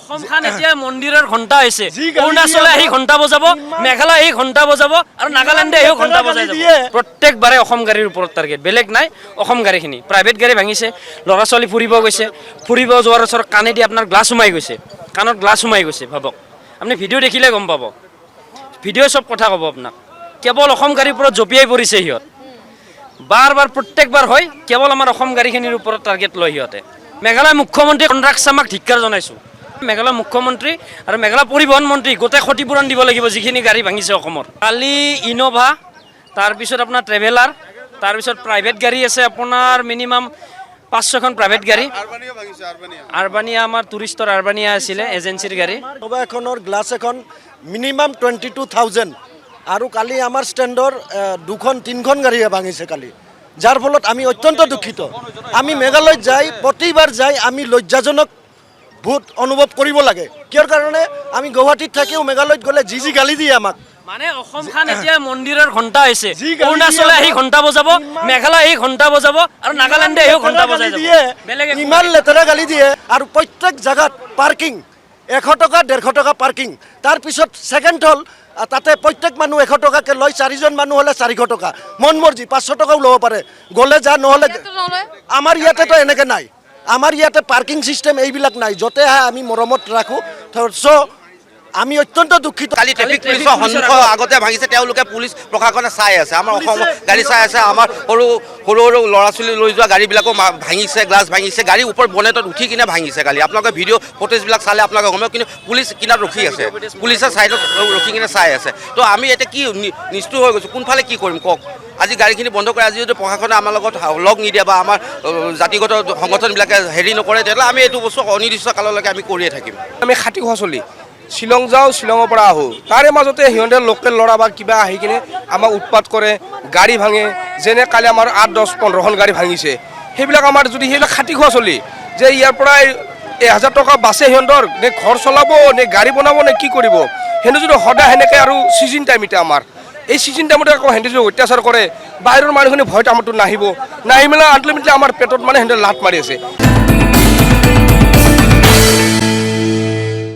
অসমখান এতিয়া মন্দিৰৰ ঘণ্টা হৈছে অৰুণাচলে আহি ঘণ্টা বজাব মেঘালয় আহি ঘণ্টা বজাব আৰু নাগালেণ্ডে আহিও ঘণ্টা বজাই যাব প্ৰত্যেকবাৰে অসম গাড়ীৰ ওপৰত টাৰ্গেট বেলেগ নাই অসম গাড়ীখিনি প্ৰাইভেট গাড়ী ভাঙিছে ল'ৰা ছোৱালী ফুৰিব গৈছে ফুৰিব যোৱাৰ ওচৰত কাণেদি আপোনাৰ গ্লাছ সোমাই গৈছে কাণত গ্লাছ সোমাই গৈছে ভাবক আপুনি ভিডিঅ' দেখিলে গম পাব ভিডিঅ' চব কথা ক'ব আপোনাক কেৱল অসম গাড়ীৰ ওপৰত জঁপিয়াই পৰিছে সিহঁত বাৰ বাৰ প্ৰত্যেকবাৰ হয় কেৱল আমাৰ অসম গাড়ীখিনিৰ ওপৰত টাৰ্গেট লয় সিহঁতে মেঘালয় মুখ্যমন্ত্ৰী কনৰাগ চামাক ধিক্কাৰ জনাইছোঁ মেঘালয় মুখ্যমন্ত্ৰী আৰু মেঘালয় পৰিবহণ মন্ত্ৰী গোটেই ক্ষতিপূৰণ দিব লাগিব যিখিনি গাড়ী ভাঙিছে অসমৰ কালি ইন'ভা তাৰপিছত আপোনাৰ ট্ৰেভেলাৰ তাৰপিছত প্ৰাইভেট গাড়ী আছে আপোনাৰ মিনিমাম 5-6খন প্ৰাইভেট গাড়ী আৰবানিয়া আমাৰ টুৰিষ্টৰ আৰবানিয়া আছিলে এজেঞ্চিৰ গাড়ী ইন'ভা এখনৰ গ্লাছ এখন মিনিমাম 22,000 আৰু কালি আমাৰ ষ্টেণ্ডৰ 2-3খন গাড়ীয়ে ভাঙিছে কালি যাৰ ফলত আমি অত্যন্ত দুঃখিত আমি মেঘালয়ত যাই প্ৰতিবাৰ যাই আমি লজ্জাজনক বোধ অনুভৱ কৰিব লাগে কিয়ৰ কাৰণে আমি গুৱাহাটীত থাকিও মেঘালয়ত গ'লে যি গালি দিয়ে আমাক মানে অসমখান এতিয়া মন্দিৰৰ ঘণ্টা হৈছে অৰুণাচলে আহি ঘণ্টা বজাব মেঘালয় আহি ঘণ্টা বজাব আৰু নাগালেণ্ডে আহিও ঘণ্টা বজাই যাব ইমান লেতেৰা গালি দিয়ে আৰু প্ৰত্যেক জাগাত পাৰ্কিং 100 টকা 150 টকা পাৰ্কিং তাৰপিছত ছেকেণ্ড হ'ল তাতে প্ৰত্যেক মানুহ 100 টকাকৈ লয় 4জন মানুহ হ'লে 400 টকা মন মৰ্জি 500 টকাও ল'ব পাৰে গ'লে যা নহ'লে আমাৰ ইয়াতেতো এনেকৈ নাই আমাৰ ইয়াতে পাৰ্কিং চিষ্টেম এইবিলাক নাই য'তে আহে আমি মৰমত ৰাখোঁ চ' আমি অত্যন্ত দুঃখিত কালি ট্ৰেফিক পুলিচৰ সন্মুখৰ আগতে ভাঙিছে তেওঁলোকে পুলিচ প্ৰশাসনে চাই আছে আমাৰ অসম গাড়ী চাই আছে আমাৰ সৰু সৰু সৰু ল'ৰা ছোৱালী লৈ যোৱা গাড়ীবিলাকো ভাঙিছে গ্লাছ ভাঙিছে গাড়ী ওপৰত বনেটত উঠি কিনে ভাঙিছে কালি আপোনালোকে ভিডিঅ' ফুটেজবিলাক চালে আপোনালোকে গম পাব কিন্তু পুলিচ কিনাৰত ৰখি আছে পুলিচে ছাইডত ৰখি কিনে চাই আছে তো আমি এতিয়া কি নিষ্ঠুৰ হৈ গৈছোঁ কোনফালে কি কৰিম কওক আজি গাড়ীখিনি বন্ধ কৰে আজি যদি প্ৰশাসনে আমাৰ লগত লগ নিদিয়ে বা আমাৰ জাতিগত সংগঠনবিলাকে হেৰি নকৰে তেতিয়াহ'লে আমি এইটো বস্তু অনিৰ্দিষ্ট কাললৈকে আমি কৰিয়ে থাকিম আমি খাটি খোৱা চলি শ্বিলং যাওঁ শ্বিলঙৰ পৰা আহোঁ তাৰে মাজতে সিহঁতে লোকেল ল'ৰা বা কিবা আহি কিনে আমাক উৎপাত কৰে গাড়ী ভাঙে যেনে কালি আমাৰ 8-10-15খন গাড়ী ভাঙিছে সেইবিলাক আমাৰ যদি সেইবিলাক খাটি খোৱা চলি যে ইয়াৰ পৰাই 1000 টকা বাচে সিহঁতৰ নে ঘৰ চলাব নে গাড়ী বনাব নে কি কৰিব সিহঁতে যদি সদায় সেনেকৈ আৰু ছিজন টাইম এতিয়া আমাৰ এই ছিজন টাইমতে আকৌ সিহঁতে যদি অত্যাচাৰ কৰে বাহিৰৰ মানুহখিনি ভয়ত আমাৰতো নাহিব নাহি মেলা আল্টিমেটলি আমাৰ পেটত মানে সিহঁতে লাট মাৰি আছে